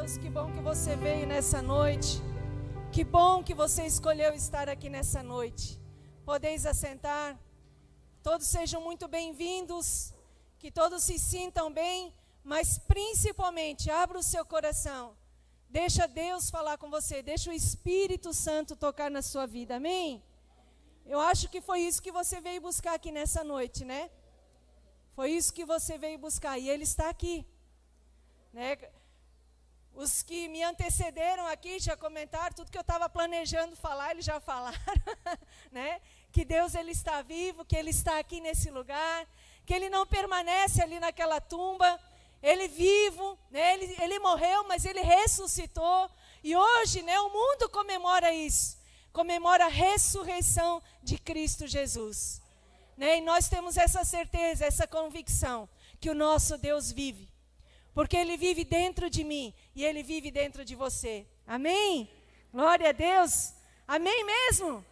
Deus, que bom que você veio nessa noite. Que bom que você escolheu estar aqui nessa noite. Podeis assentar. Todos sejam muito bem-vindos. Que todos se sintam bem, mas principalmente abra o seu coração. Deixa Deus falar com você. Deixa o Espírito Santo tocar na sua vida. Amém? Eu acho que foi isso que você veio buscar aqui nessa noite, né? Foi isso que você veio buscar. E Ele está aqui. Né? Os que me antecederam aqui já comentaram tudo que eu estava planejando falar, eles já falaram, né? Que Deus, Ele está vivo, que Ele está aqui nesse lugar, que Ele não permanece ali naquela tumba, Ele vivo, né? Ele morreu, mas Ele ressuscitou, e hoje, né, o mundo comemora isso, comemora a ressurreição de Cristo Jesus, né? E nós temos essa certeza, essa convicção, que o nosso Deus vive. Porque Ele vive dentro de mim e Ele vive dentro de você. Amém? Glória a Deus. Amém mesmo?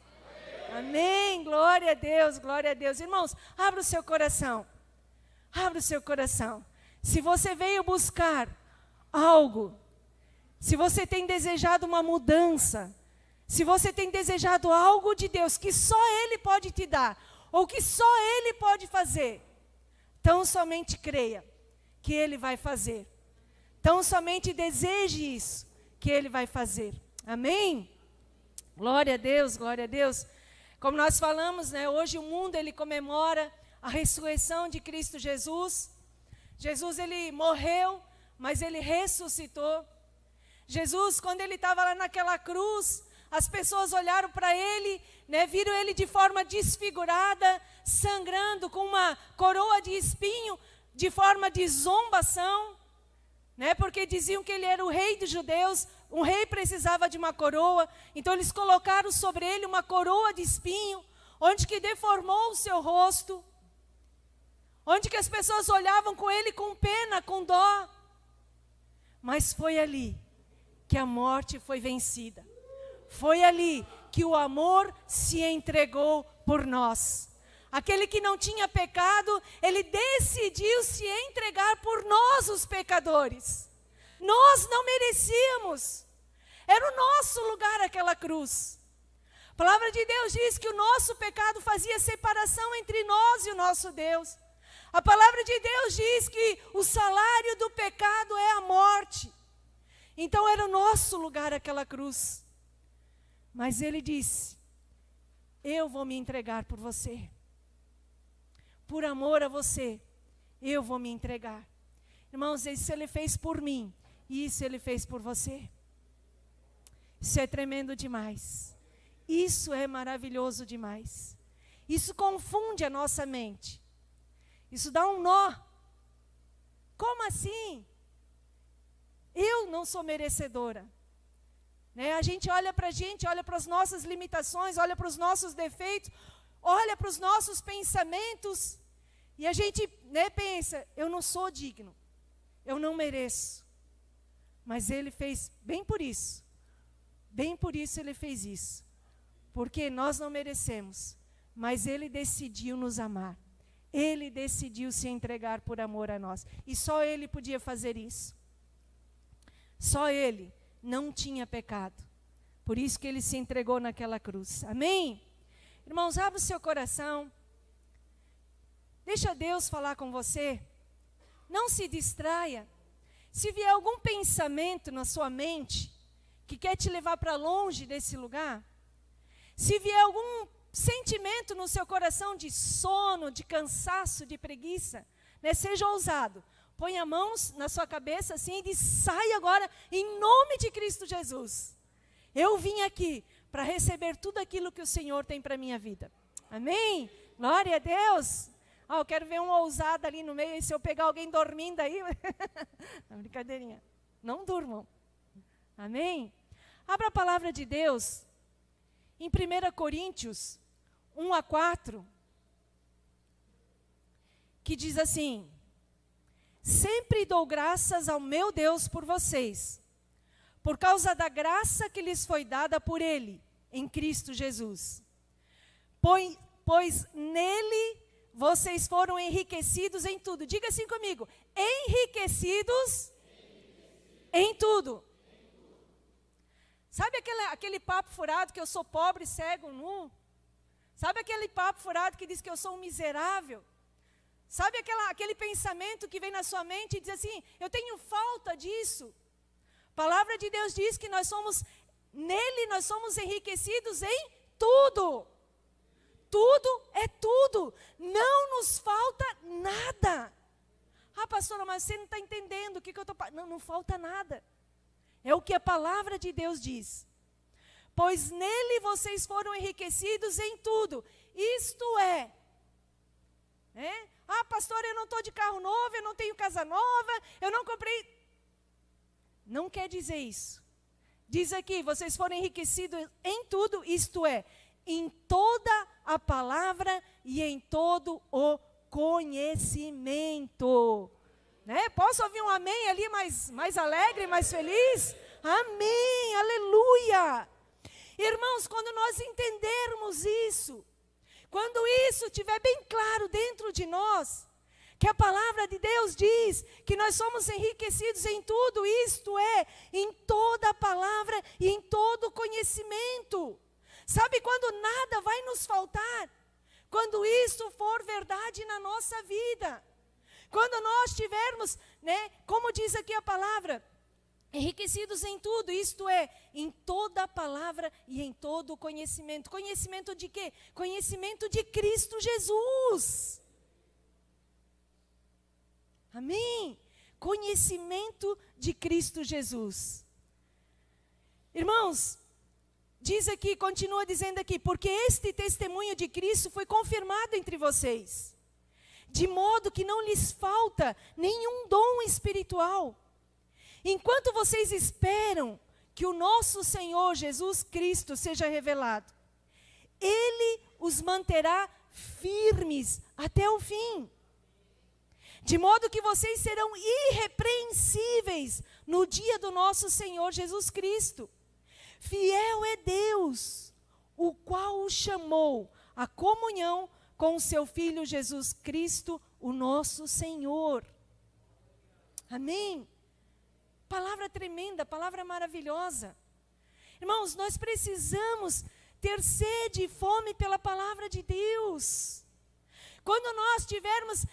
Amém. Glória a Deus, glória a Deus. Irmãos, abra o seu coração. Abra o seu coração. Se você veio buscar algo, se você tem desejado uma mudança, se você tem desejado algo de Deus que só Ele pode te dar, ou que só Ele pode fazer, tão somente creia que Ele vai fazer. Então somente deseje isso, que Ele vai fazer. Amém? Glória a Deus, glória a Deus. Como nós falamos, né, hoje o mundo ele comemora a ressurreição de Cristo Jesus. Jesus, Ele morreu, mas Ele ressuscitou. Jesus, quando Ele estava lá naquela cruz, as pessoas olharam para Ele, né, viram Ele de forma desfigurada, sangrando, com uma coroa de espinho, de forma de zombação, né? Porque diziam que Ele era o rei dos judeus, um rei precisava de uma coroa, então eles colocaram sobre Ele uma coroa de espinho, onde que deformou o seu rosto, onde que as pessoas olhavam com Ele com pena, com dó, mas foi ali que a morte foi vencida, foi ali que o amor se entregou por nós. Aquele que não tinha pecado, Ele decidiu se entregar por nós, os pecadores. Nós não merecíamos. Era o nosso lugar aquela cruz. A palavra de Deus diz que o nosso pecado fazia separação entre nós e o nosso Deus. A palavra de Deus diz que o salário do pecado é a morte. Então era o nosso lugar aquela cruz. Mas Ele disse, eu vou me entregar por você. Por amor a você, eu vou me entregar. Irmãos, isso Ele fez por mim, e isso Ele fez por você. Isso é tremendo demais. Isso é maravilhoso demais. Isso confunde a nossa mente. Isso dá um nó. Como assim? Eu não sou merecedora. Né? A gente olha para a gente, olha para as nossas limitações, olha para os nossos defeitos, olha para os nossos pensamentos e a gente, né, pensa, eu não sou digno, eu não mereço. Mas Ele fez bem por isso Ele fez isso. Porque nós não merecemos, mas Ele decidiu nos amar. Ele decidiu se entregar por amor a nós. E só Ele podia fazer isso. Só Ele não tinha pecado. Por isso que Ele se entregou naquela cruz. Amém? Irmãos, abra o seu coração. Deixa Deus falar com você. Não se distraia. Se vier algum pensamento na sua mente que quer te levar para longe desse lugar, se vier algum sentimento no seu coração de sono, de cansaço, de preguiça, né, seja ousado. Põe a mão na sua cabeça assim e diz, sai agora em nome de Cristo Jesus. Eu vim aqui para receber tudo aquilo que o Senhor tem para a minha vida. Amém? Glória a Deus. Eu quero ver uma ousada ali no meio, e se eu pegar alguém dormindo aí, não, brincadeirinha, não durmam. Amém? Abra a palavra de Deus, em 1 Coríntios 1-4, que diz assim, sempre dou graças ao meu Deus por vocês, por causa da graça que lhes foi dada por Ele, em Cristo Jesus. Pois nele vocês foram enriquecidos em tudo. Diga assim comigo, enriquecidos em tudo. aquele papo furado que eu sou pobre, cego, nu? Sabe aquele papo furado que diz que eu sou um miserável? Sabe aquele pensamento que vem na sua mente e diz assim, eu tenho falta disso? A palavra de Deus diz que nele nós somos enriquecidos em tudo. Tudo é tudo. Não nos falta nada. Ah, pastora, mas você não está entendendo o que eu estou... Não falta nada. É o que a palavra de Deus diz. Pois nele vocês foram enriquecidos em tudo. Isto é. Ah, pastora, eu não estou de carro novo, eu não tenho casa nova, eu não comprei... Não quer dizer isso. Diz aqui, vocês foram enriquecidos em tudo, isto é, em toda a palavra e em todo o conhecimento. Posso ouvir um amém ali mais alegre, mais feliz? Amém, aleluia. Irmãos, quando nós entendermos isso, quando isso estiver bem claro dentro de nós, que a palavra de Deus diz que nós somos enriquecidos em tudo, isto é, em toda a palavra e em todo o conhecimento. Sabe quando nada vai nos faltar? Quando isso for verdade na nossa vida. Quando nós tivermos, como diz aqui a palavra, enriquecidos em tudo, isto é, em toda a palavra e em todo o conhecimento. Conhecimento de quê? Conhecimento de Cristo Jesus. Amém? Conhecimento de Cristo Jesus. Irmãos, diz aqui, continua dizendo aqui, porque este testemunho de Cristo foi confirmado entre vocês, de modo que não lhes falta nenhum dom espiritual. Enquanto vocês esperam que o nosso Senhor Jesus Cristo seja revelado, Ele os manterá firmes até o fim. De modo que vocês serão irrepreensíveis no dia do nosso Senhor Jesus Cristo. Fiel é Deus, o qual os chamou à comunhão com o seu Filho Jesus Cristo, o nosso Senhor. Amém? Palavra tremenda, palavra maravilhosa. Irmãos, nós precisamos ter sede e fome pela palavra de Deus. Quando nós tivermos,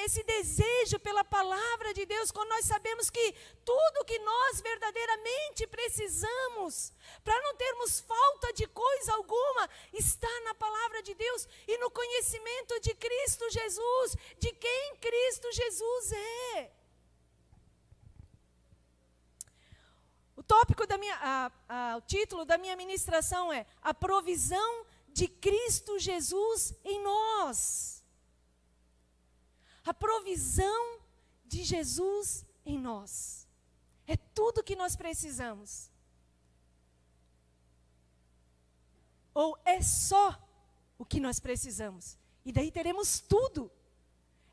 esse desejo pela palavra de Deus, quando nós sabemos que tudo que nós verdadeiramente precisamos, para não termos falta de coisa alguma, está na palavra de Deus e no conhecimento de Cristo Jesus, de quem Cristo Jesus é. O título da minha ministração é A Provisão de Cristo Jesus em Nós. A provisão de Jesus em nós. É tudo que nós precisamos. Ou é só o que nós precisamos. E daí teremos tudo.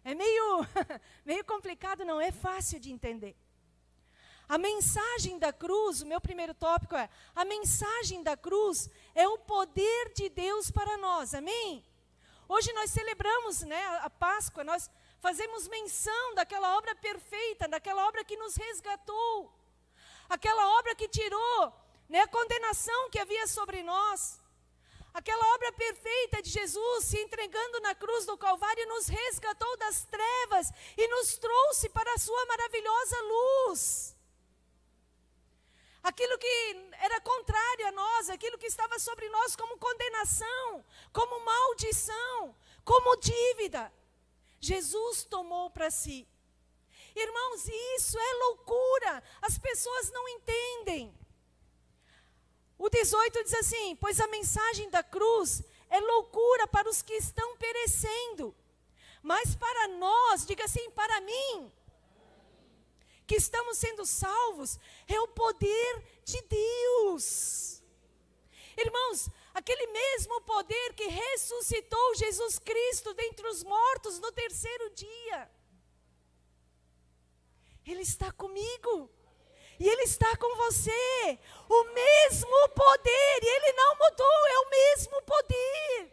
É meio complicado, não é fácil de entender. A mensagem da cruz, o meu primeiro tópico é, a mensagem da cruz é o poder de Deus para nós, amém? Hoje nós celebramos, a Páscoa, nós fazemos menção daquela obra perfeita, daquela obra que nos resgatou, aquela obra que tirou, a condenação que havia sobre nós, aquela obra perfeita de Jesus se entregando na cruz do Calvário, nos resgatou das trevas e nos trouxe para a sua maravilhosa luz. Aquilo que era contrário a nós, aquilo que estava sobre nós como condenação, como maldição, como dívida, Jesus tomou para si. Irmãos, isso é loucura, as pessoas não entendem. O 18 diz assim, pois a mensagem da cruz é loucura para os que estão perecendo, mas para nós, diga assim, para mim, que estamos sendo salvos, é o poder de Deus. Irmãos, aquele mesmo poder que ressuscitou Jesus Cristo dentre os mortos no terceiro dia, Ele está comigo, e Ele está com você, o mesmo poder, e Ele não mudou, é o mesmo poder,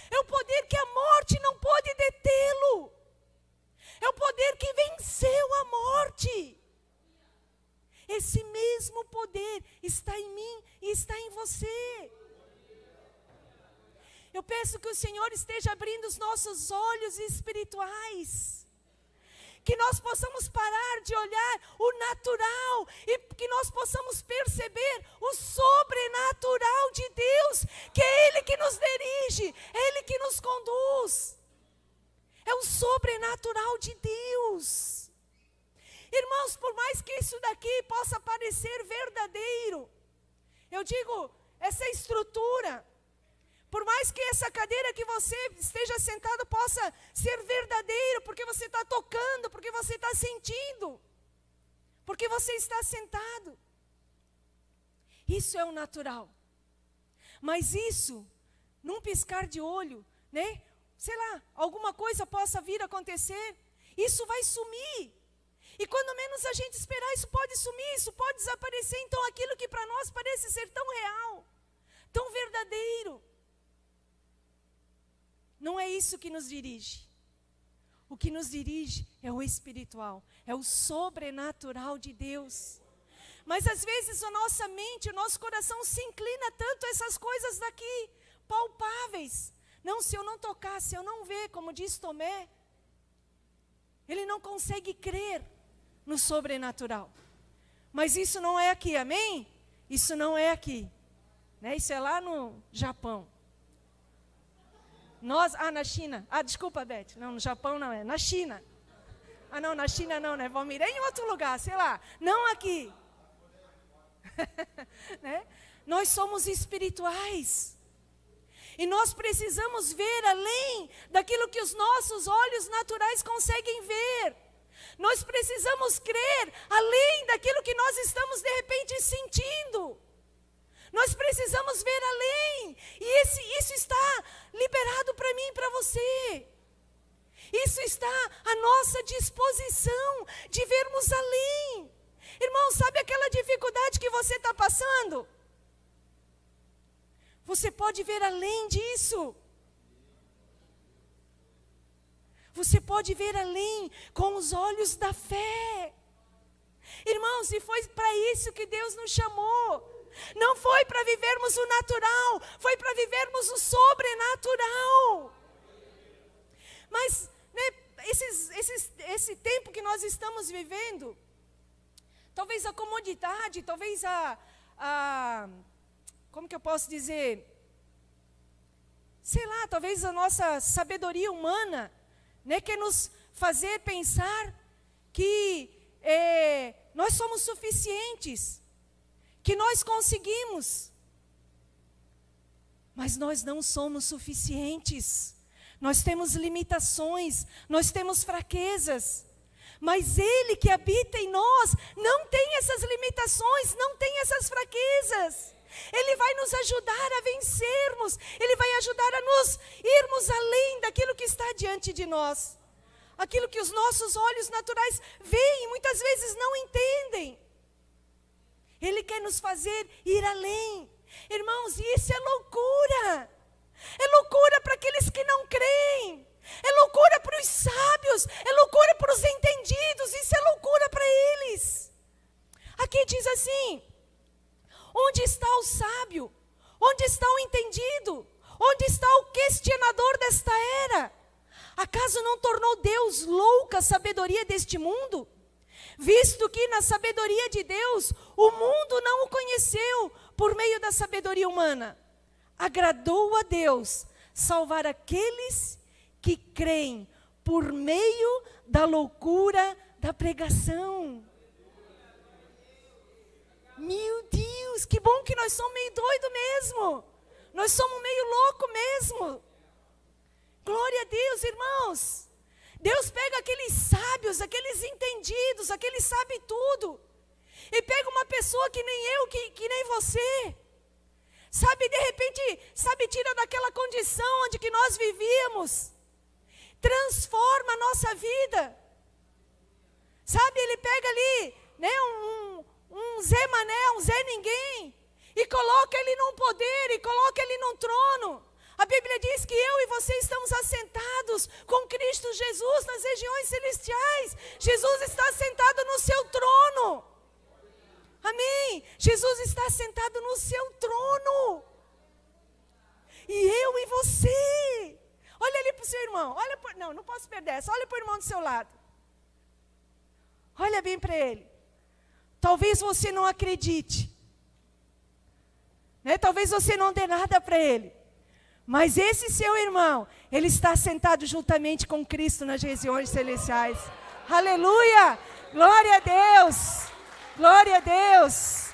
é o poder que a morte não pôde detê-lo, é o poder que venceu a morte. esse mesmo poder está em mim e está em você. Eu peço que o Senhor esteja abrindo os nossos olhos espirituais. Que nós possamos parar de olhar o natural e que nós possamos perceber o sobrenatural de Deus, que é Ele que nos dirige, é Ele que nos conduz. É o sobrenatural de Deus. Irmãos, por mais que isso daqui possa parecer verdadeiro, eu digo, essa estrutura, por mais que essa cadeira que você esteja sentado possa ser verdadeiro, porque você está tocando, porque você está sentindo, porque você está sentado. Isso é o natural. Mas isso, num piscar de olho, né? Sei lá, alguma coisa possa vir a acontecer, isso vai sumir. E quando menos a gente esperar, isso pode sumir, isso pode desaparecer. Então aquilo que para nós parece ser tão real, tão verdadeiro, não é isso que nos dirige. O que nos dirige é o espiritual, é o sobrenatural de Deus. Mas às vezes a nossa mente, o nosso coração se inclina tanto a essas coisas daqui, palpáveis. Não, se eu não tocar, se eu não ver, como diz Tomé, ele não consegue crer no sobrenatural. Mas isso não é aqui, amém? Isso não é aqui, né? Isso é lá no Japão. Na China. Desculpa, Beth. Não, no Japão não é. Na China. Não, na China não, né? Vamos ir em outro lugar, sei lá. Não aqui. Né? Nós somos espirituais. E nós precisamos ver além daquilo que os nossos olhos naturais conseguem ver. Nós precisamos crer além daquilo que nós estamos de repente sentindo. Nós precisamos ver além. E isso está liberado para mim e para você. Isso está à nossa disposição de vermos além. Irmão, sabe aquela dificuldade que você está passando? Você pode ver além disso. Você pode ver além com os olhos da fé. Irmãos, e foi para isso que Deus nos chamou. Não foi para vivermos o natural, foi para vivermos o sobrenatural. Mas, né, esse tempo que nós estamos vivendo, talvez a comodidade, talvez como que eu posso dizer? Sei lá, talvez a nossa sabedoria humana, né, quer nos fazer pensar que nós somos suficientes, que nós conseguimos. Mas nós não somos suficientes. Nós temos limitações, nós temos fraquezas. Mas Ele que habita em nós não tem essas limitações, não tem essas fraquezas. Ele vai nos ajudar a vencermos, Ele vai ajudar a nos irmos além daquilo que está diante de nós. Aquilo que os nossos olhos naturais veem, muitas vezes não entendem. Ele quer nos fazer ir além. Irmãos, e isso é loucura. É loucura para aqueles que não creem. É loucura para os sábios. É loucura para os entendidos. Isso é loucura para eles. Aqui diz assim: onde está o sábio? Onde está o entendido? Onde está o questionador desta era? Acaso não tornou Deus louca a sabedoria deste mundo? Visto que na sabedoria de Deus, o mundo não o conheceu por meio da sabedoria humana. Agradou a Deus salvar aqueles que creem por meio da loucura da pregação. Meu Deus, que bom que nós somos meio doido mesmo. Nós somos meio louco mesmo. Glória a Deus, irmãos. Deus pega aqueles sábios, aqueles entendidos, aqueles sabe tudo, e pega uma pessoa que nem eu, que nem você, sabe, de repente, sabe, tira daquela condição onde que nós vivíamos, transforma a nossa vida, sabe, Ele pega ali, né, um Zé Mané, um Zé Ninguém, e coloca ele num poder, e coloca ele num trono. A Bíblia diz que eu e você estamos assentados com Cristo Jesus nas regiões celestiais. Jesus está assentado no seu trono. Amém? Jesus está sentado no seu trono. E eu e você. Olha ali para o seu irmão. Não posso perder essa. Olha para o irmão do seu lado. Olha bem para ele. Talvez você não acredite. Né? Talvez você não dê nada para ele. Mas esse seu irmão, ele está sentado juntamente com Cristo nas regiões celestiais. Aleluia! Glória a Deus! Glória a Deus!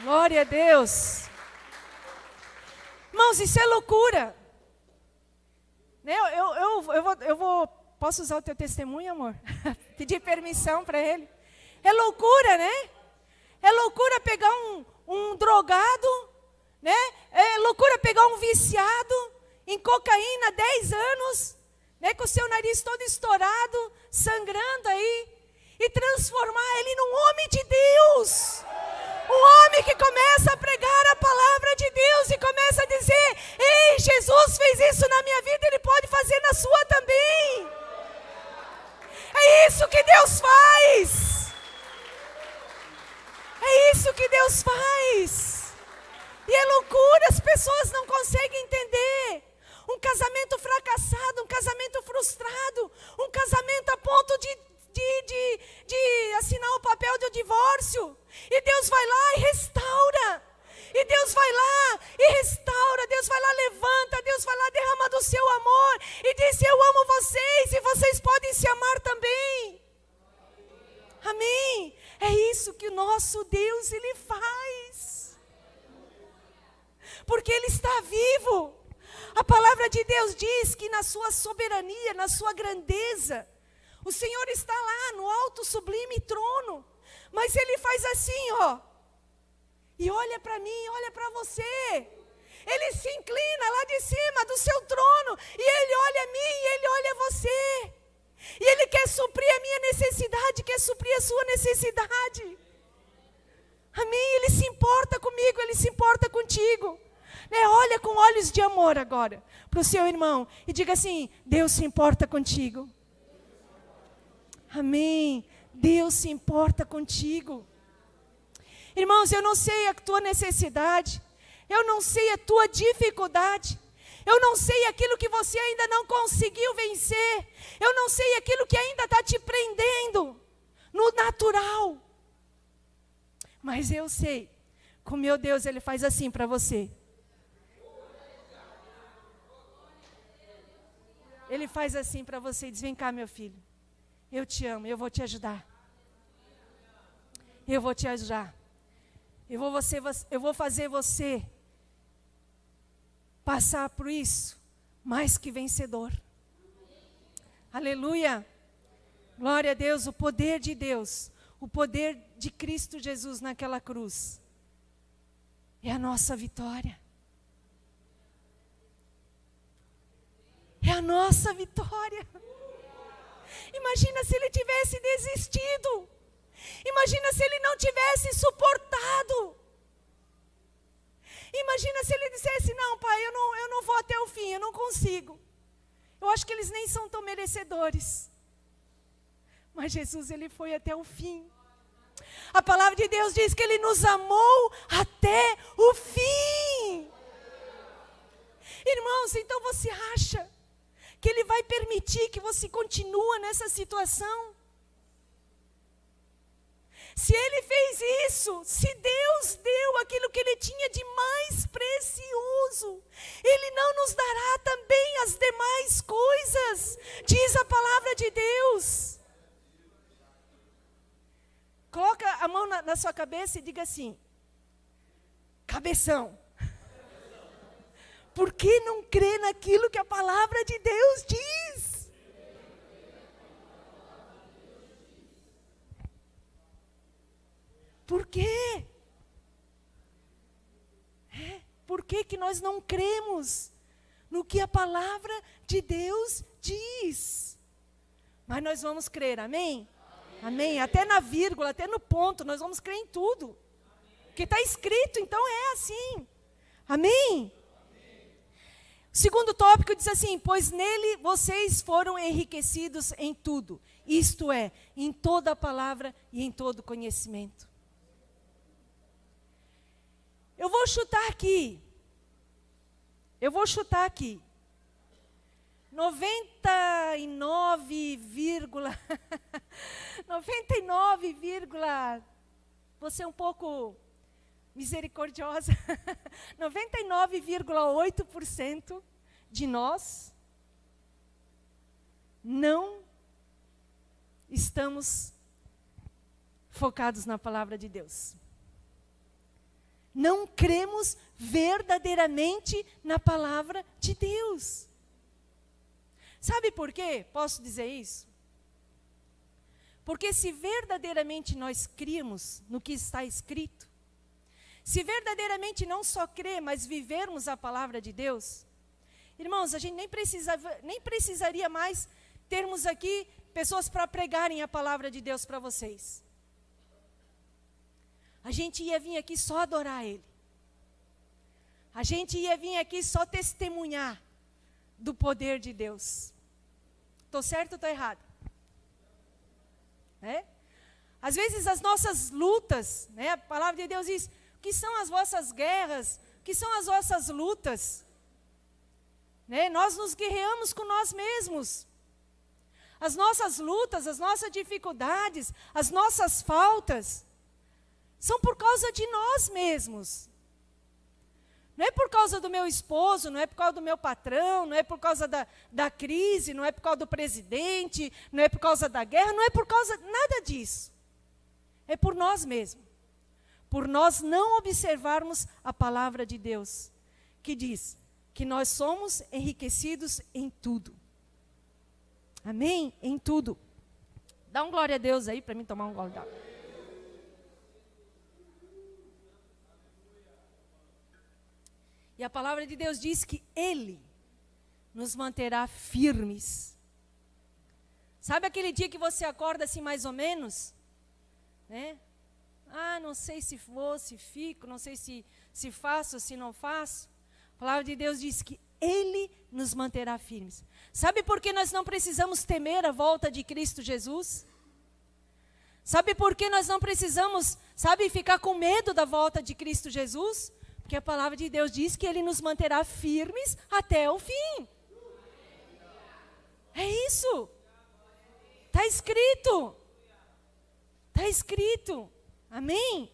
Glória a Deus! Irmãos, isso é loucura. Né? Posso usar o teu testemunho, amor? Pedir permissão para ele. É loucura, né? É loucura pegar um drogado, né? É loucura pegar um viciado em cocaína há 10 anos, né? Com o seu nariz todo estourado, sangrando aí, e transformar ele num homem de Deus. Um homem que começa a pregar a palavra de Deus e começa a dizer: ei, Jesus fez isso na minha vida, Ele pode fazer na sua também. É isso que Deus faz. É isso que Deus faz. E é loucura, as pessoas não conseguem entender. Um casamento fracassado, um casamento frustrado, um casamento a ponto de assinar o papel de divórcio. E Deus vai lá e restaura. E Deus vai lá e restaura. Deus vai lá, levanta. Deus vai lá, derrama do seu amor. E diz: eu amo vocês e vocês podem se amar também. Amém? É isso que o nosso Deus, Ele faz. Porque Ele está vivo. A palavra de Deus diz que na sua soberania, na sua grandeza, o Senhor está lá no alto sublime trono. Mas Ele faz assim, ó. E olha para mim, olha para você. Ele se inclina lá de cima do seu trono. E Ele olha a mim e Ele olha você. E Ele quer suprir a minha necessidade, quer suprir a sua necessidade. Amém? Ele se importa comigo, Ele se importa contigo. Né? Olha com olhos de amor agora para o seu irmão. E diga assim: Deus se importa contigo. Amém. Deus se importa contigo. Irmãos, eu não sei a tua necessidade. Eu não sei a tua dificuldade. Eu não sei aquilo que você ainda não conseguiu vencer. Eu não sei aquilo que ainda está te prendendo no natural. Mas eu sei, com meu Deus, Ele faz assim para você. Ele faz assim para você e diz: vem cá, meu filho. Eu te amo, eu vou te ajudar. Eu vou te ajudar. Eu vou fazer você passar por isso mais que vencedor. Aleluia. Glória a Deus, o poder de Deus, o poder de Cristo Jesus naquela cruz é a nossa vitória. É a nossa vitória. Imagina se Ele tivesse desistido. Imagina se Ele não tivesse suportado. Imagina se Ele dissesse: não, Pai, eu não vou até o fim, eu não consigo. Eu acho que eles nem são tão merecedores. Mas Jesus, Ele foi até o fim. A palavra de Deus diz que Ele nos amou até o fim. Irmãos, então você acha que Ele vai permitir que você continue nessa situação? Se Ele fez isso, se Deus deu aquilo que Ele tinha de mais precioso, Ele não nos dará também as demais coisas, diz a palavra de Deus. Coloca a mão na sua cabeça e diga assim: cabeção. Por que não crê naquilo que a palavra de Deus diz? Por quê? Por que nós não cremos no que a palavra de Deus diz? Mas nós vamos crer, amém? Amém. Até na vírgula, até no ponto, nós vamos crer em tudo. Porque está escrito, então é assim. Amém? O segundo tópico diz assim: pois nele vocês foram enriquecidos em tudo, isto é, em toda a palavra e em todo conhecimento. Eu vou chutar aqui. 99, você é um pouco misericordiosa, 99,8% de nós não estamos focados na palavra de Deus. Não cremos verdadeiramente na palavra de Deus. Sabe por quê? Posso dizer isso? Porque se verdadeiramente nós cremos no que está escrito, se verdadeiramente não só crer, mas vivermos a palavra de Deus, irmãos, a gente nem precisaria mais termos aqui pessoas para pregarem a palavra de Deus para vocês. A gente ia vir aqui só adorar Ele. A gente ia vir aqui só testemunhar do poder de Deus. Estou certo ou estou errado? Às vezes as nossas lutas, a palavra de Deus diz: o que são as vossas guerras? O que são as vossas lutas? Nós nos guerreamos com nós mesmos. As nossas lutas, as nossas dificuldades, as nossas faltas, são por causa de nós mesmos. Não é por causa do meu esposo, não é por causa do meu patrão, não é por causa da crise, não é por causa do presidente, não é por causa da guerra, não é por causa nada disso. É por nós mesmos. Por nós não observarmos a palavra de Deus, que diz que nós somos enriquecidos em tudo. Amém? Em tudo. Dá um glória a Deus aí para mim tomar um gole d'água. E a palavra de Deus diz que Ele nos manterá firmes. Sabe aquele dia que você acorda assim mais ou menos? Não sei se vou, se fico, não sei se faço ou se não faço. A palavra de Deus diz que Ele nos manterá firmes. Sabe por que nós não precisamos temer a volta de Cristo Jesus? Sabe por que nós não precisamos, ficar com medo da volta de Cristo Jesus? Porque a palavra de Deus diz que Ele nos manterá firmes até o fim. É isso. Está escrito. Está escrito. Amém?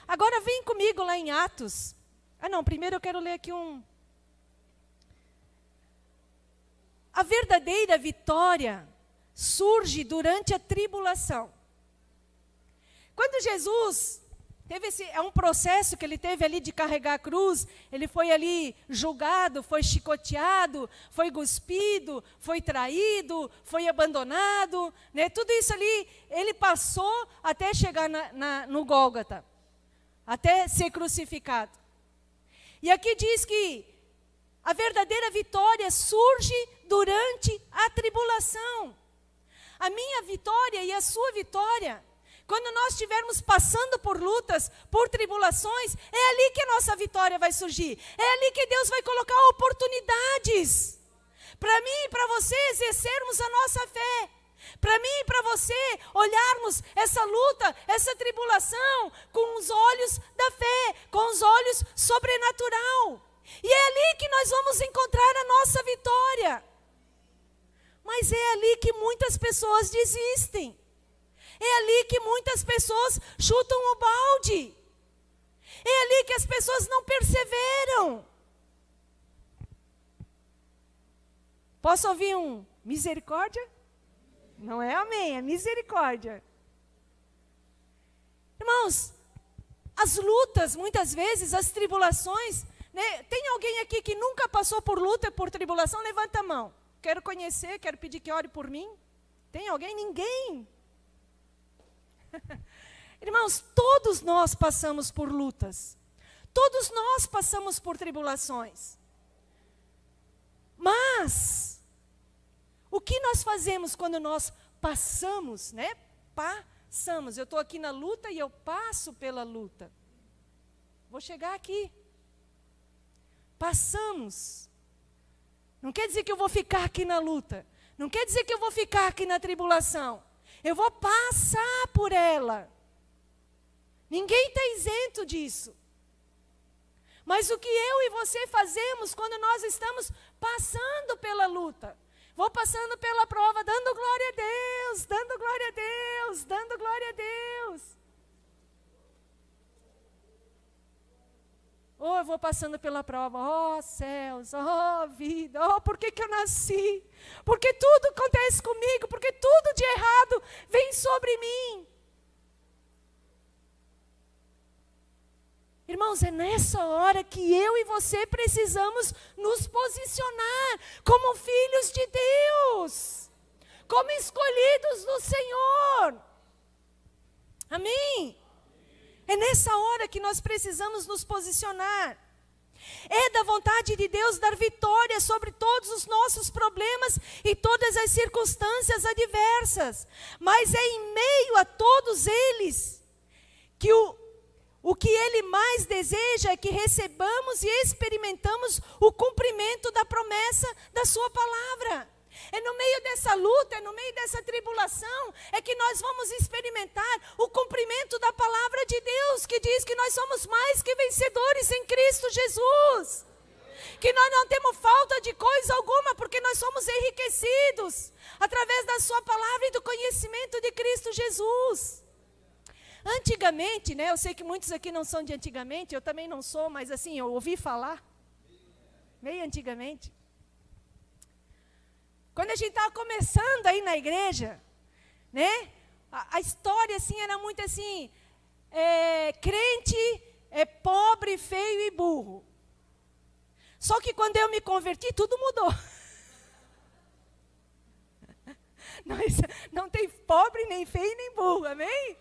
Agora vem comigo lá em Atos. Primeiro eu quero ler aqui A verdadeira vitória surge durante a tribulação. Quando Jesus teve é um processo que ele teve ali de carregar a cruz, ele foi ali julgado, foi chicoteado, foi cuspido, foi traído, foi abandonado, tudo isso ali, ele passou até chegar no Gólgota, até ser crucificado. E aqui diz que a verdadeira vitória surge durante a tribulação. A minha vitória e a sua vitória, quando nós estivermos passando por lutas, por tribulações, é ali que a nossa vitória vai surgir. É ali que Deus vai colocar oportunidades para mim e para você exercermos a nossa fé. Para mim e para você olharmos essa luta, essa tribulação com os olhos da fé, com os olhos sobrenatural. E é ali que nós vamos encontrar a nossa vitória. Mas é ali que muitas pessoas desistem. É ali que muitas pessoas chutam o balde. É ali que as pessoas não perseveram. Posso ouvir um misericórdia? Não é amém, é misericórdia. Irmãos, as lutas, muitas vezes, as tribulações, tem alguém aqui que nunca passou por luta e por tribulação? Levanta a mão. Quero conhecer, quero pedir que ore por mim. Tem alguém? Ninguém. Irmãos, todos nós passamos por lutas. Todos nós passamos por tribulações. Mas o que nós fazemos quando nós passamos, Passamos. Eu estou aqui na luta e eu passo pela luta. Vou chegar aqui. Passamos. Não quer dizer que eu vou ficar aqui na luta. Não quer dizer que eu vou ficar aqui na tribulação. Eu vou passar por ela. Ninguém está isento disso. Mas o que eu e você fazemos quando nós estamos passando pela luta? Vou passando pela prova, dando glória a Deus, dando glória a Deus, dando glória a Deus. Ou eu vou passando pela prova, ó céus, ó vida, ó por que eu nasci? Porque tudo acontece comigo, porque tudo de errado vem sobre mim. Irmãos, é nessa hora que eu e você precisamos nos posicionar como filhos de Deus, como escolhidos do Senhor. Amém? É nessa hora que nós precisamos nos posicionar. É da vontade de Deus dar vitória sobre todos os nossos problemas e todas as circunstâncias adversas. Mas é em meio a todos eles que o que Ele mais deseja é que recebamos e experimentamos o cumprimento da promessa da sua palavra. É no meio dessa luta, é no meio dessa tribulação, é que nós vamos experimentar o cumprimento da palavra de Deus, que diz que nós somos mais que vencedores em Cristo Jesus. Que nós não temos falta de coisa alguma, porque nós somos enriquecidos através da sua palavra e do conhecimento de Cristo Jesus. Antigamente, né, eu sei que muitos aqui não são de antigamente, eu também não sou, mas assim, eu ouvi falar, meio antigamente. Quando a gente estava começando aí na igreja, né, a história assim era muito assim, crente é pobre, feio e burro. Só que quando eu me converti, tudo mudou. Não tem pobre, nem feio, nem burro, amém?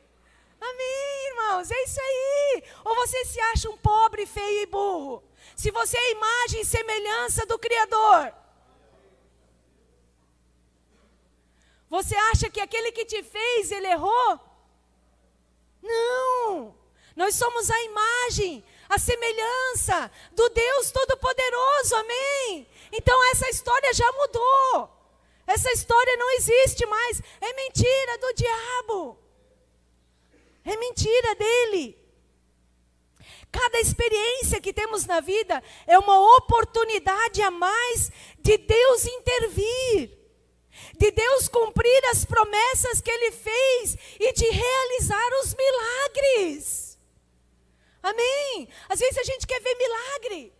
Amém, irmãos, é isso aí. Ou você se acha um pobre, feio e burro? Se você é imagem e semelhança do Criador, você acha que aquele que te fez, ele errou? Não, nós somos a imagem, a semelhança do Deus Todo-Poderoso, amém? Então essa história já mudou, essa história não existe mais, é mentira do diabo. É mentira dele. Cada experiência que temos na vida é uma oportunidade a mais de Deus intervir, de Deus cumprir as promessas que Ele fez e de realizar os milagres. Amém? Às vezes a gente quer ver milagre.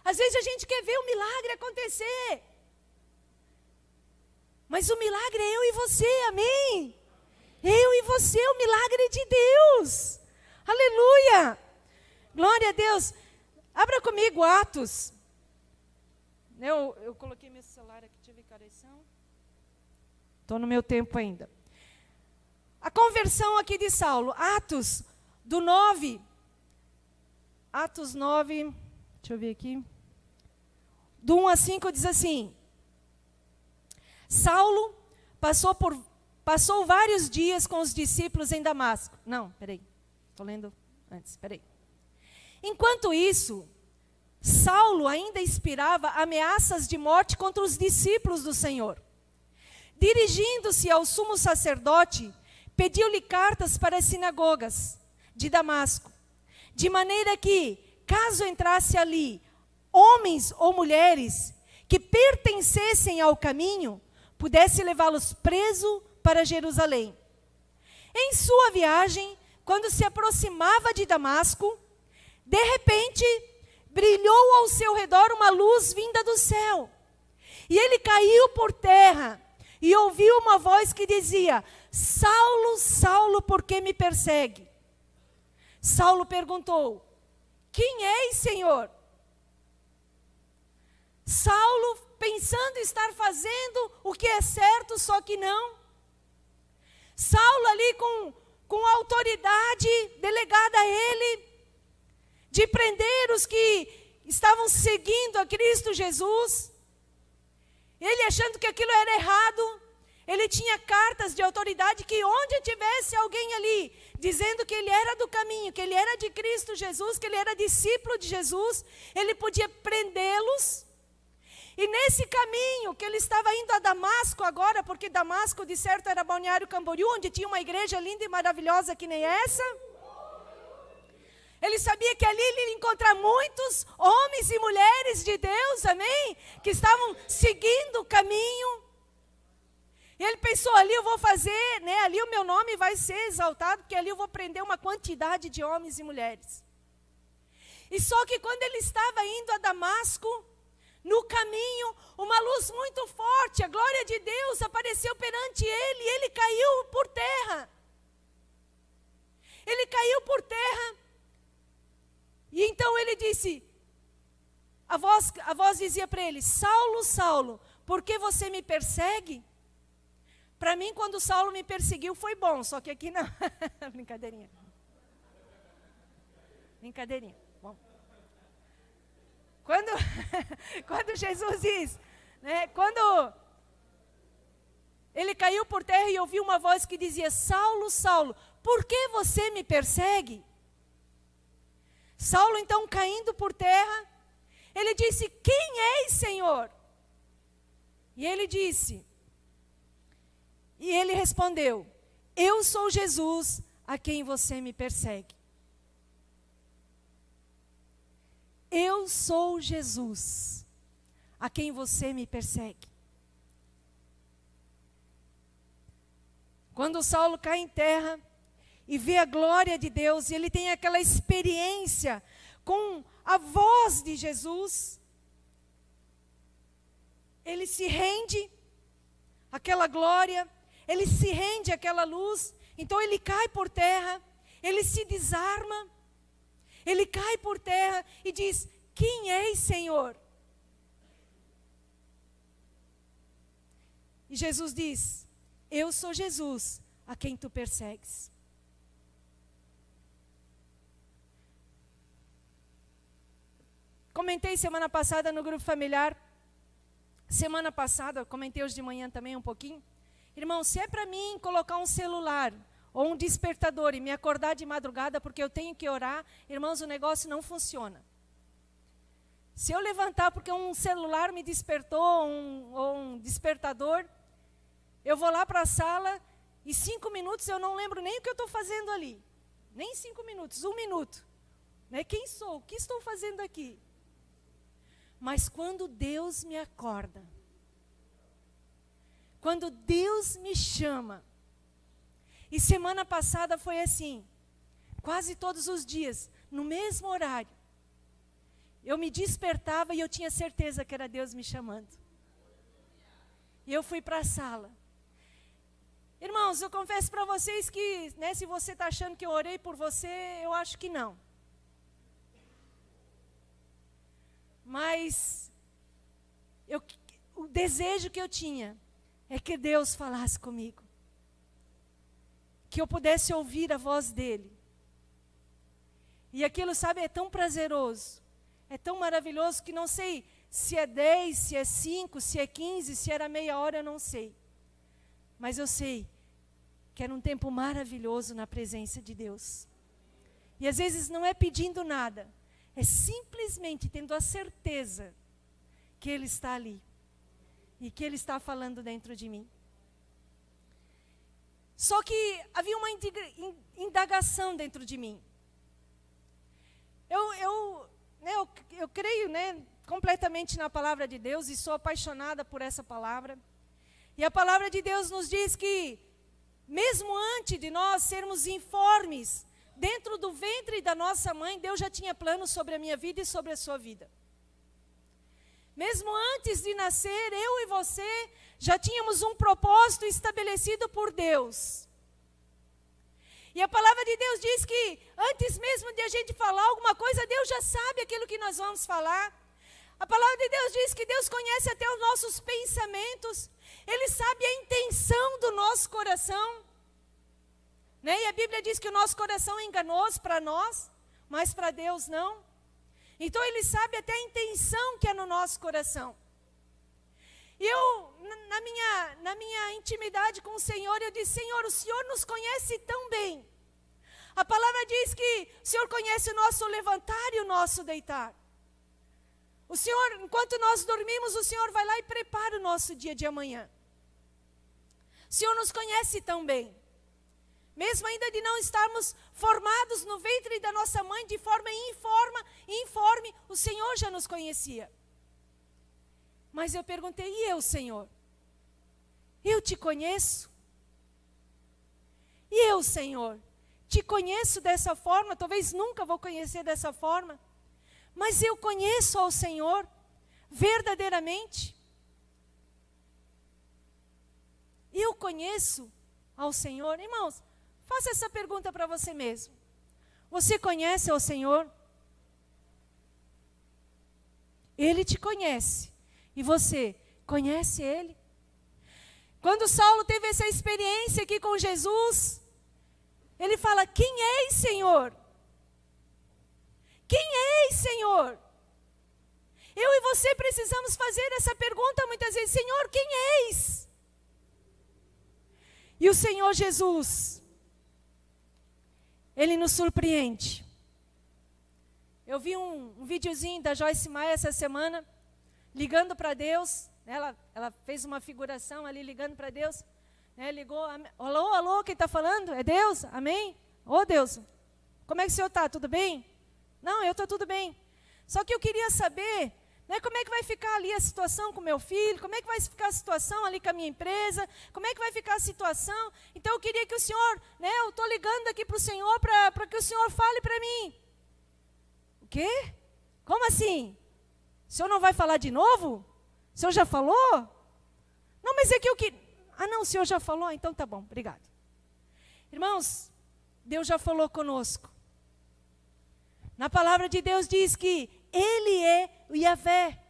Às vezes a gente quer ver o milagre acontecer. Mas o milagre é eu e você, amém? Eu e você, o milagre de Deus. Aleluia. Glória a Deus. Abra comigo Atos. Eu coloquei meu celular aqui, deixa eu ver que horas são. Estou no meu tempo ainda. A conversão aqui de Saulo. Atos do 9. Atos 9, deixa eu ver aqui. Do 1 a 5 diz assim. Saulo passou vários dias com os discípulos em Damasco. Não, peraí. Estou lendo antes, peraí. Enquanto isso, Saulo ainda inspirava ameaças de morte contra os discípulos do Senhor. Dirigindo-se ao sumo sacerdote, pediu-lhe cartas para as sinagogas de Damasco, de maneira que, caso entrasse ali homens ou mulheres que pertencessem ao caminho, pudesse levá-los preso para Jerusalém. Em sua viagem, quando se aproximava de Damasco, de repente, brilhou ao seu redor uma luz vinda do céu. E ele caiu por terra e ouviu uma voz que dizia: Saulo, Saulo, por que me persegue? Saulo perguntou: quem és, Senhor? Saulo, pensando estar fazendo o que é certo, só que não. Saulo ali com a autoridade delegada a ele, de prender os que estavam seguindo a Cristo Jesus. Ele achando que aquilo era errado, ele tinha cartas de autoridade que onde tivesse alguém ali, dizendo que ele era do caminho, que ele era de Cristo Jesus, que ele era discípulo de Jesus, ele podia prendê-los. E nesse caminho que ele estava indo a Damasco agora, porque Damasco de certo era Balneário Camboriú, onde tinha uma igreja linda e maravilhosa que nem essa. Ele sabia que ali ele ia encontrar muitos homens e mulheres de Deus, amém? Que estavam seguindo o caminho. E ele pensou, ali eu vou fazer, né? Ali o meu nome vai ser exaltado, porque ali eu vou prender uma quantidade de homens e mulheres. E só que quando ele estava indo a Damasco, no caminho, uma luz muito forte, a glória de Deus apareceu perante ele, e ele caiu por terra. Ele caiu por terra. E então ele disse, a voz dizia para ele, Saulo, Saulo, por que você me persegue? Para mim, quando Saulo me perseguiu, foi bom, só que aqui não. Brincadeirinha. Brincadeirinha. Bom. Quando Jesus diz, né, quando ele caiu por terra e ouviu uma voz que dizia, Saulo, Saulo, por que você me persegue? Saulo, então, caindo por terra, ele disse, quem és, Senhor? E ele disse, e ele respondeu, eu sou Jesus, a quem você me persegue. Eu sou Jesus, a quem você me persegue. Quando Saulo cai em terra e vê a glória de Deus, e ele tem aquela experiência com a voz de Jesus, ele se rende àquela glória, ele se rende àquela luz, então ele cai por terra, ele se desarma, ele cai por terra e diz, quem és, Senhor? E Jesus diz, eu sou Jesus, a quem tu persegues. Comentei semana passada no grupo familiar, semana passada, comentei hoje de manhã também um pouquinho. Irmão, se é para mim colocar um celular ou um despertador e me acordar de madrugada porque eu tenho que orar, irmãos, o negócio não funciona. Se eu levantar porque um celular me despertou, ou um despertador, eu vou lá para a sala e 5 minutos eu não lembro nem o que eu estou fazendo ali. Nem 5 minutos, 1 minuto. Né? Quem sou? O que estou fazendo aqui? Mas quando Deus me acorda, quando Deus me chama, e semana passada foi assim, quase todos os dias, no mesmo horário, eu me despertava e eu tinha certeza que era Deus me chamando. E eu fui para a sala. Irmãos, eu confesso para vocês que, né, se você está achando que eu orei por você, eu acho que não. Mas o desejo que eu tinha é que Deus falasse comigo. Que eu pudesse ouvir a voz dEle. E aquilo, sabe, é tão prazeroso, é tão maravilhoso que não sei se é 10, se é 5, se é 15, se era meia hora, eu não sei. Mas eu sei que era um tempo maravilhoso na presença de Deus. E às vezes não é pedindo nada, é simplesmente tendo a certeza que Ele está ali. E que Ele está falando dentro de mim. Só que havia uma indagação dentro de mim. Eu creio, né, completamente na palavra de Deus e sou apaixonada por essa palavra. E a palavra de Deus nos diz que, mesmo antes de nós sermos informes, dentro do ventre da nossa mãe, Deus já tinha planos sobre a minha vida e sobre a sua vida. Mesmo antes de nascer, eu e você já tínhamos um propósito estabelecido por Deus. E a palavra de Deus diz que antes mesmo de a gente falar alguma coisa, Deus já sabe aquilo que nós vamos falar. A palavra de Deus diz que Deus conhece até os nossos pensamentos. Ele sabe a intenção do nosso coração. Né? E a Bíblia diz que o nosso coração é enganoso para nós, mas para Deus não. Então Ele sabe até a intenção que é no nosso coração. E eu, na minha intimidade com o Senhor, eu disse, Senhor, o Senhor nos conhece tão bem. A palavra diz que o Senhor conhece o nosso levantar e o nosso deitar. O Senhor, enquanto nós dormimos, o Senhor vai lá e prepara o nosso dia de amanhã. O Senhor nos conhece tão bem. Mesmo ainda de não estarmos formados no ventre da nossa mãe de forma informe, o Senhor já nos conhecia. Mas eu perguntei, e eu, Senhor? Eu te conheço? E eu, Senhor? Te conheço dessa forma? Talvez nunca vou conhecer dessa forma. Mas eu conheço ao Senhor verdadeiramente? Eu conheço ao Senhor? Irmãos, faça essa pergunta para você mesmo. Você conhece ao Senhor? Ele te conhece. E você conhece Ele? Quando Saulo teve essa experiência aqui com Jesus, ele fala, quem és, Senhor? Quem és, Senhor? Eu e você precisamos fazer essa pergunta muitas vezes, Senhor, quem és? E o Senhor Jesus, Ele nos surpreende. Eu vi um videozinho da Joyce Meyer essa semana, ligando para Deus. Ela fez uma figuração ali, ligando para Deus. Ligou, alô, alô, quem está falando? É Deus? Amém? Ô Deus, como é que o senhor está? Tudo bem? Não, eu estou tudo bem. Só que eu queria saber, como é que vai ficar ali a situação com meu filho, como é que vai ficar a situação ali com a minha empresa, como é que vai ficar a situação. Então eu queria que o senhor, eu estou ligando aqui para o senhor, para que o senhor fale para mim. O quê? Como assim? O senhor não vai falar de novo? O senhor já falou? Não, mas é que eu queria... Ah, não, o senhor já falou? Então tá bom, obrigado. Irmãos, Deus já falou conosco. Na palavra de Deus diz que Ele é o Yahvé,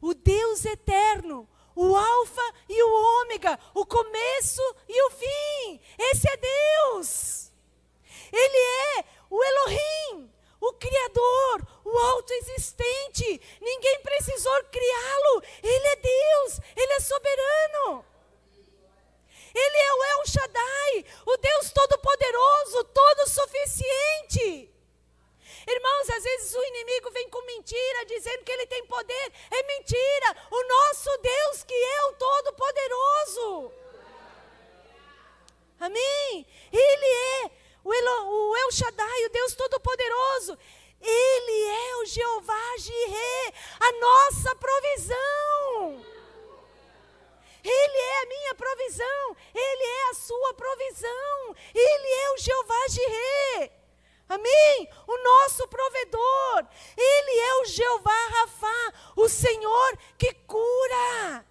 o Deus eterno, o Alfa e o Ômega, o começo e o fim. Esse é Deus. Ele é o Elohim, o Criador, o autoexistente. Ninguém precisou criá-lo. Ele é Deus, Ele é soberano. Ele é o El Shaddai, o Deus todo-poderoso, todo-suficiente. Irmãos, às vezes o inimigo vem com mentira, dizendo que ele tem poder. É mentira. O nosso Deus que é o todo-poderoso. Amém? Ele é o El Shaddai, o Deus todo-poderoso. Ele é o Jeová Jireh, a nossa provisão. Ele é a minha provisão. Ele é a sua provisão. Ele é o Jeová Jireh. Amém? O nosso provedor. Ele é o Jeová Rafá, o Senhor que cura.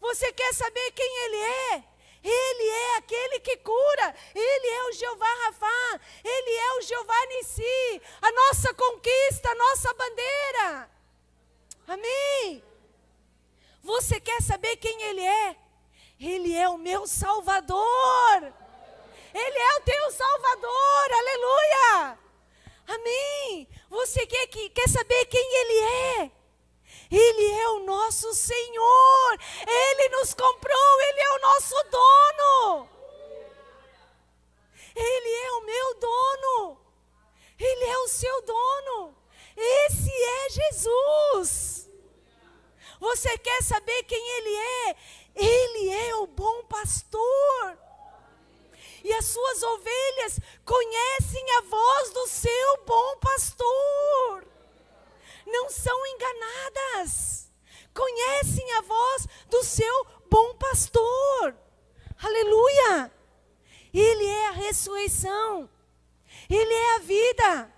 Você quer saber quem Ele é? Ele é aquele que cura. Ele é o Jeová Rafá. Ele é o Jeová Nissi, a nossa conquista, a nossa bandeira. Amém? Você quer saber quem Ele é? Ele é o meu Salvador. Ele é o teu Salvador, aleluia. Amém. Você quer saber quem Ele é? Ele é o nosso Senhor. Ele nos comprou, Ele é o nosso dono. Ele é o meu dono. Ele é o seu dono. Esse é Jesus. Você quer saber quem Ele é? Ele é o bom pastor. E as suas ovelhas conhecem a voz do seu bom pastor. Não são enganadas. Conhecem a voz do seu bom pastor. Aleluia. Ele é a ressurreição. Ele é a vida.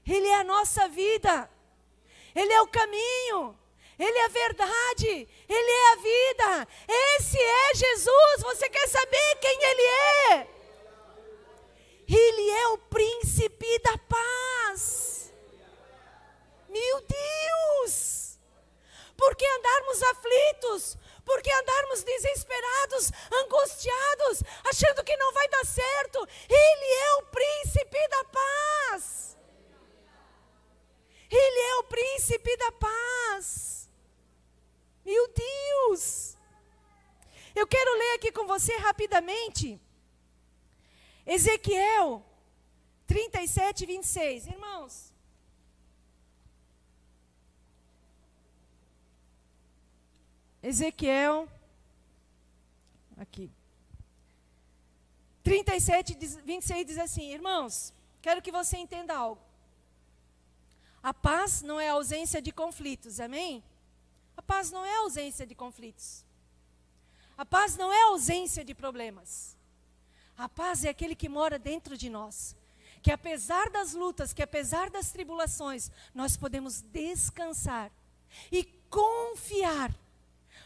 Ele é a nossa vida. Ele é o caminho. Ele é a verdade, Ele é a vida. Esse é Jesus. Você quer saber quem Ele é? Ele é o príncipe da paz. Meu Deus! Por que andarmos aflitos? Por que andarmos desesperados, angustiados, achando que não vai dar certo? Ele é o príncipe da paz. Ele é o príncipe da paz. Meu Deus! Eu quero ler aqui com você rapidamente Ezequiel 37, 26. Irmãos, Ezequiel, aqui, 37, 26 diz assim: irmãos, quero que você entenda algo. A paz não é ausência de conflitos, amém? A paz não é ausência de conflitos. A paz não é ausência de problemas. A paz é aquele que mora dentro de nós. Que apesar das lutas, que apesar das tribulações, nós podemos descansar e confiar,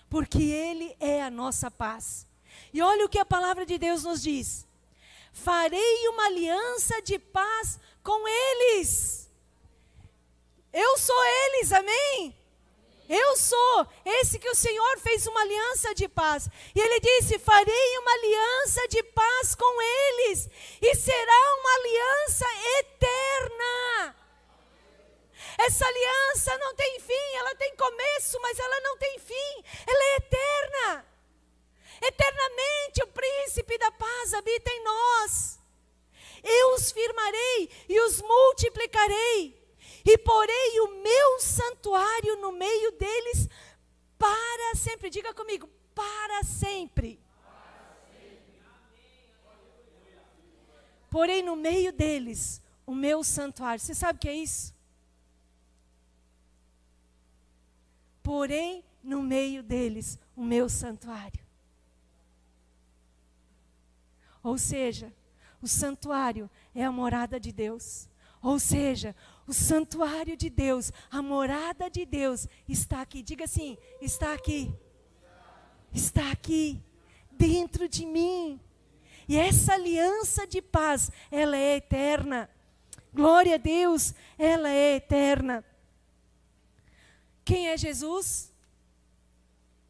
porque Ele é a nossa paz. E olha o que a palavra de Deus nos diz: farei uma aliança de paz com eles. Eu sou eles, amém? Eu sou esse que o Senhor fez uma aliança de paz. E Ele disse: farei uma aliança de paz com eles. E será uma aliança eterna. Essa aliança não tem fim, ela tem começo, mas ela não tem fim. Ela é eterna. Eternamente o príncipe da paz habita em nós. Eu os firmarei e os multiplicarei. E porei o meu santuário no meio deles para sempre. Diga comigo, para sempre. Porei no meio deles o meu santuário. Você sabe o que é isso? Porei no meio deles o meu santuário. Ou seja, o santuário é a morada de Deus. Ou seja, o santuário de Deus, a morada de Deus está aqui. Diga assim, está aqui. Está aqui, dentro de mim. E essa aliança de paz, ela é eterna. Glória a Deus, ela é eterna. Quem é Jesus?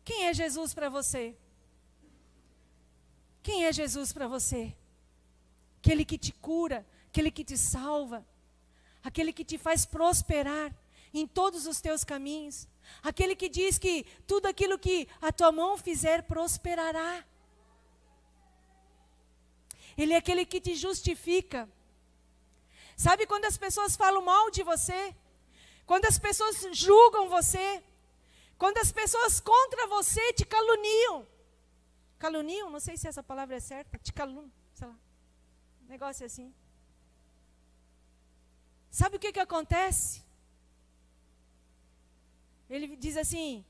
Quem é Jesus para você? Quem é Jesus para você? Aquele que te cura, aquele que te salva, aquele que te faz prosperar em todos os teus caminhos, aquele que diz que tudo aquilo que a tua mão fizer prosperará. Ele é aquele que te justifica. Sabe quando as pessoas falam mal de você? Quando as pessoas julgam você? Quando as pessoas contra você te caluniam? Caluniam? Não sei se essa palavra é certa. Te caluniam, sei lá. Um negócio assim. Sabe o que acontece? Ele diz assim,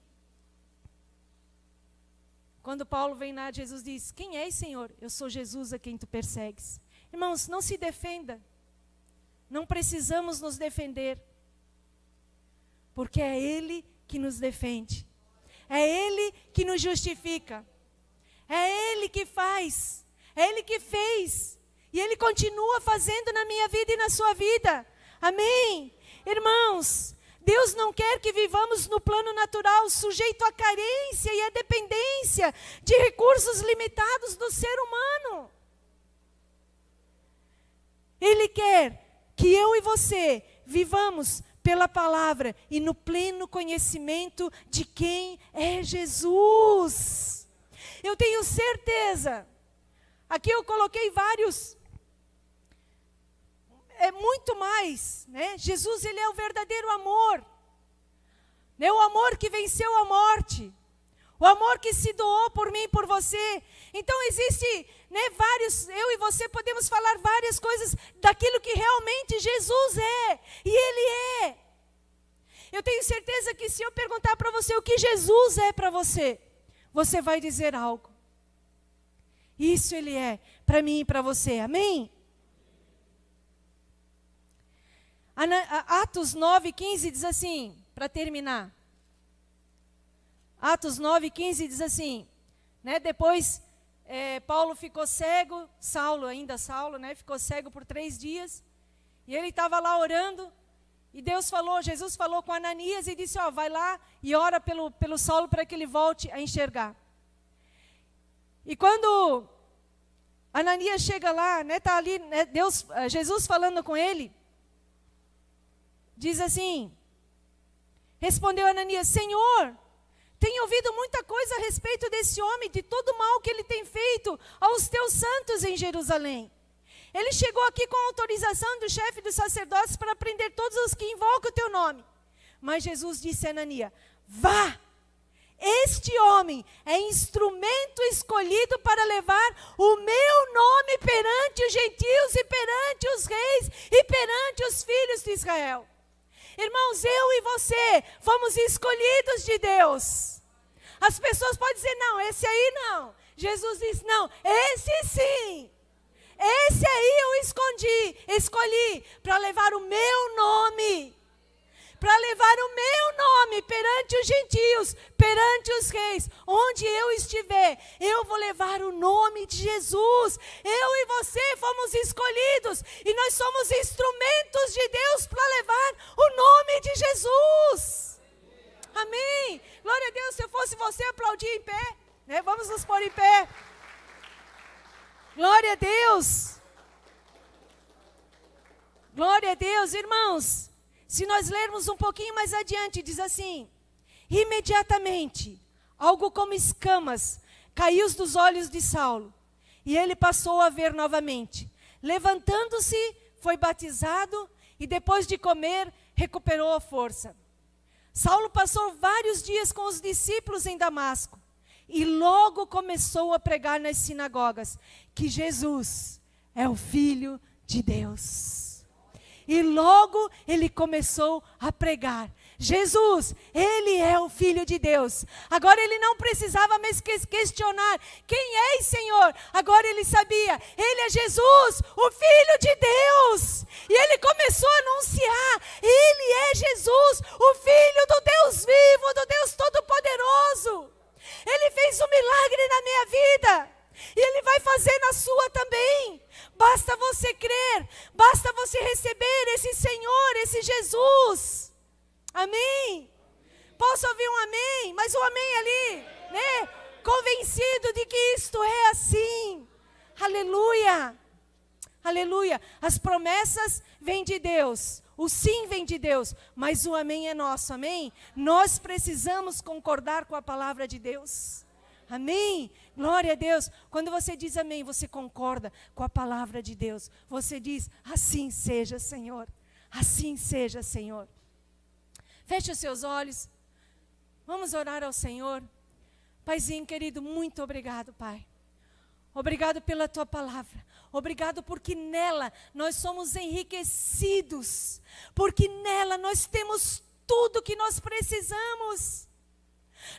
quando Paulo vem lá, Jesus diz: quem és, Senhor? Eu sou Jesus a quem tu persegues. Irmãos, não se defenda. Não precisamos nos defender. Porque é Ele que nos defende. É Ele que nos justifica. É Ele que faz. É Ele que fez. E Ele continua fazendo na minha vida e na sua vida. Amém? Irmãos, Deus não quer que vivamos no plano natural, sujeito à carência e à dependência de recursos limitados do ser humano. Ele quer que eu e você vivamos pela palavra e no pleno conhecimento de quem é Jesus. Eu tenho certeza, aqui eu coloquei vários, é muito mais, né? Jesus, ele é o verdadeiro amor, né? O amor que venceu a morte, o amor que se doou por mim e por você. Então existe, né, vários, eu e você podemos falar várias coisas daquilo que realmente Jesus é, e Ele é. Eu tenho certeza que se eu perguntar para você o que Jesus é para você, você vai dizer algo. Isso Ele é para mim e para você, amém? Atos 9:15 diz assim, para terminar. Atos 9:15 diz assim, né, depois Paulo ficou cego, Saulo, né, ficou cego por 3 dias, e ele estava lá orando, e Jesus falou com Ananias e disse, vai lá e ora pelo Saulo para que ele volte a enxergar. E quando Ananias chega lá, né, tá ali, né, Jesus falando com ele, diz assim, respondeu Ananias, Senhor, tenho ouvido muita coisa a respeito desse homem, de todo o mal que ele tem feito aos teus santos em Jerusalém. Ele chegou aqui com autorização do chefe dos sacerdotes para prender todos os que invocam o teu nome. Mas Jesus disse a Ananias, vá, este homem é instrumento escolhido para levar o meu nome perante os gentios e perante os reis e perante os filhos de Israel. Irmãos, eu e você fomos escolhidos de Deus. As pessoas podem dizer, não, esse aí não. Jesus diz, não, esse sim. Esse aí eu escolhi para levar o meu nome. Para levar o meu nome perante os gentios, perante os reis. Onde eu estiver, eu vou levar o nome de Jesus. Eu e você fomos escolhidos. E nós somos instrumentos de Deus para levar o nome de Jesus. Amém. Glória a Deus. Se eu fosse você, aplaudir em pé. Né? Vamos nos pôr em pé. Glória a Deus. Glória a Deus, irmãos. Se nós lermos um pouquinho mais adiante, diz assim: imediatamente, algo como escamas caiu dos olhos de Saulo, e ele passou a ver novamente. Levantando-se, foi batizado, e depois de comer, recuperou a força. Saulo passou vários dias com os discípulos em Damasco, e logo começou a pregar nas sinagogas, que Jesus é o Filho de Deus. E logo ele começou a pregar. Jesus, ele é o Filho de Deus. Agora ele não precisava mais questionar, quem és, Senhor? Agora ele sabia, ele é Jesus, o Filho de Deus. E ele começou a anunciar, ele é Jesus, o Filho do Deus vivo, do Deus Todo-Poderoso. Ele fez um milagre na minha vida. E Ele vai fazer na sua também. Basta você crer, basta você receber esse Senhor, esse Jesus. Amém? Posso ouvir um amém? Mas um amém ali, né? Convencido de que isto é assim. Aleluia. Aleluia. As promessas vêm de Deus. O sim vem de Deus. Mas o amém é nosso, amém? Nós precisamos concordar com a palavra de Deus. Amém? Glória a Deus. Quando você diz amém, você concorda com a palavra de Deus. Você diz, assim seja, Senhor. Assim seja, Senhor. Feche os seus olhos. Vamos orar ao Senhor. Paizinho querido, muito obrigado, Pai. Obrigado pela Tua palavra. Obrigado porque nela nós somos enriquecidos. Porque nela nós temos tudo que nós precisamos.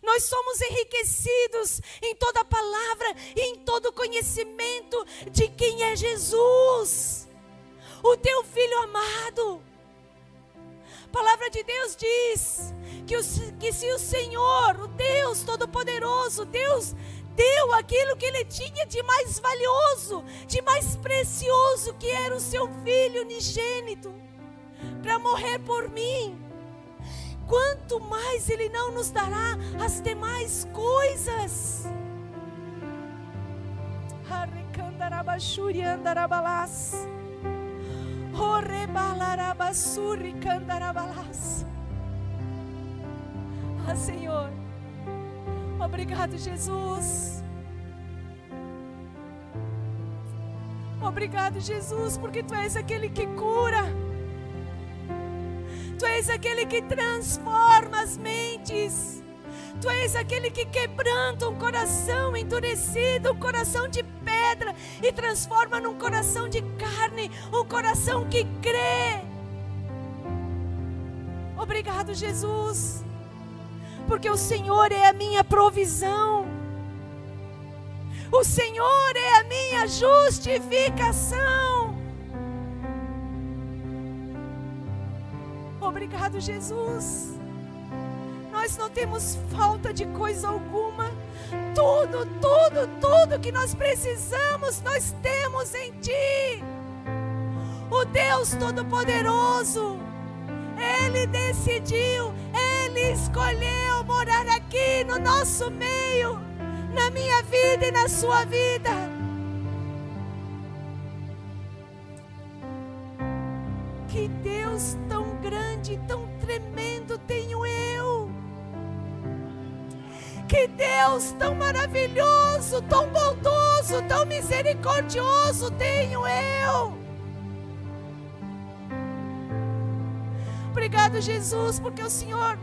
Nós somos enriquecidos em toda a palavra e em todo o conhecimento de quem é Jesus, o Teu Filho amado. A palavra de Deus diz que se o Senhor, o Deus Todo-Poderoso, Deus deu aquilo que Ele tinha de mais valioso, de mais precioso, que era o Seu Filho unigênito, para morrer por mim. Quanto mais Ele não nos dará as demais coisas. Ah, Senhor, obrigado, Jesus. Obrigado, Jesus, porque Tu és aquele que cura. Tu és aquele que transforma as mentes. Tu és aquele que quebranta um coração endurecido, um coração de pedra, e transforma num coração de carne, um coração que crê. Obrigado, Jesus, porque o Senhor é a minha provisão. O Senhor é a minha justificação. Obrigado, Jesus. Nós não temos falta de coisa alguma. Tudo que nós precisamos, nós temos em Ti. O Deus Todo-Poderoso, Ele decidiu, Ele escolheu morar aqui no nosso meio, na minha vida e na sua vida. Que Deus tão grande, tão tremendo tenho eu. Que Deus tão maravilhoso, tão bondoso, tão misericordioso tenho eu. Obrigado, Jesus, porque o Senhor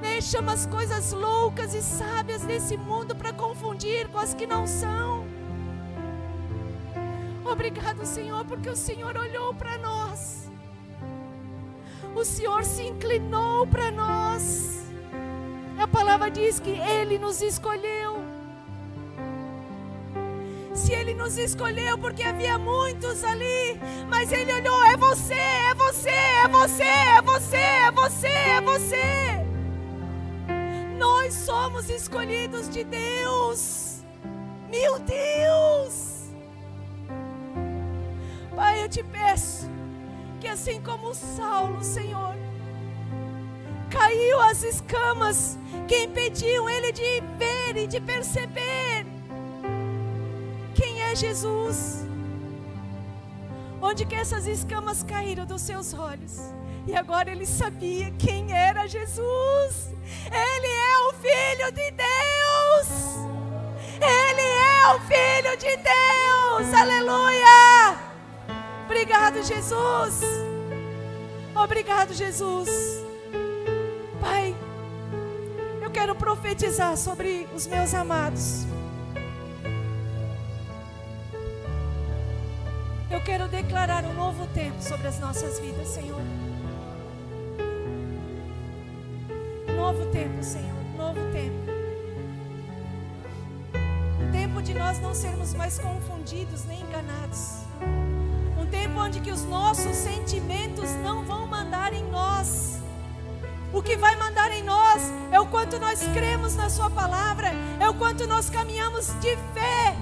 Ele chama as coisas loucas e sábias desse mundo para confundir com as que não são. Obrigado, Senhor, porque o Senhor olhou para nós. O Senhor se inclinou para nós. A palavra diz que Ele nos escolheu. Se Ele nos escolheu porque havia muitos ali, mas Ele olhou, é você, é você, é você, é você, é você, é você. Nós somos escolhidos de Deus. Meu Deus! Pai, eu te peço que assim como Saulo, Senhor, caiu as escamas que impediam ele de ver e de perceber quem é Jesus. Onde que essas escamas caíram dos seus olhos? E agora ele sabia quem era Jesus. Ele é o Filho de Deus. Ele é o Filho de Deus. Aleluia. Obrigado, Jesus. Obrigado, Jesus. Pai, eu quero profetizar sobre os meus amados. Eu quero declarar um novo tempo sobre as nossas vidas, Senhor. Novo tempo, Senhor, novo tempo. Um tempo de nós não sermos mais confundidos nem enganados. Um tempo onde que os nossos sentimentos não vão mandar em nós. O que vai mandar em nós é o quanto nós cremos na Sua palavra, é o quanto nós caminhamos de fé,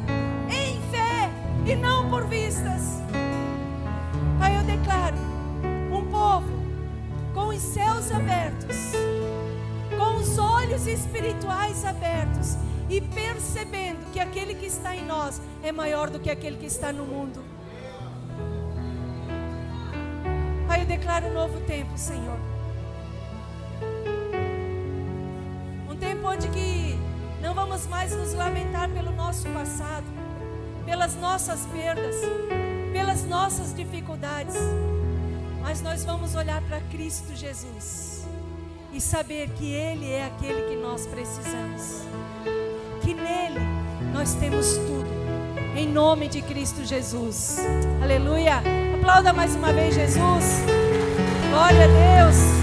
em fé e não por vistas. Pai, eu declaro um povo com os céus abertos, com os olhos espirituais abertos e percebendo que aquele que está em nós é maior do que aquele que está no mundo. Pai, eu declaro um novo tempo, Senhor. Um tempo onde que não vamos mais nos lamentar pelo nosso passado, pelas nossas perdas, pelas nossas dificuldades, mas nós vamos olhar para Cristo Jesus e saber que Ele é aquele que nós precisamos, que nele nós temos tudo, em nome de Cristo Jesus. Aleluia. Aplauda mais uma vez Jesus. Glória a Deus.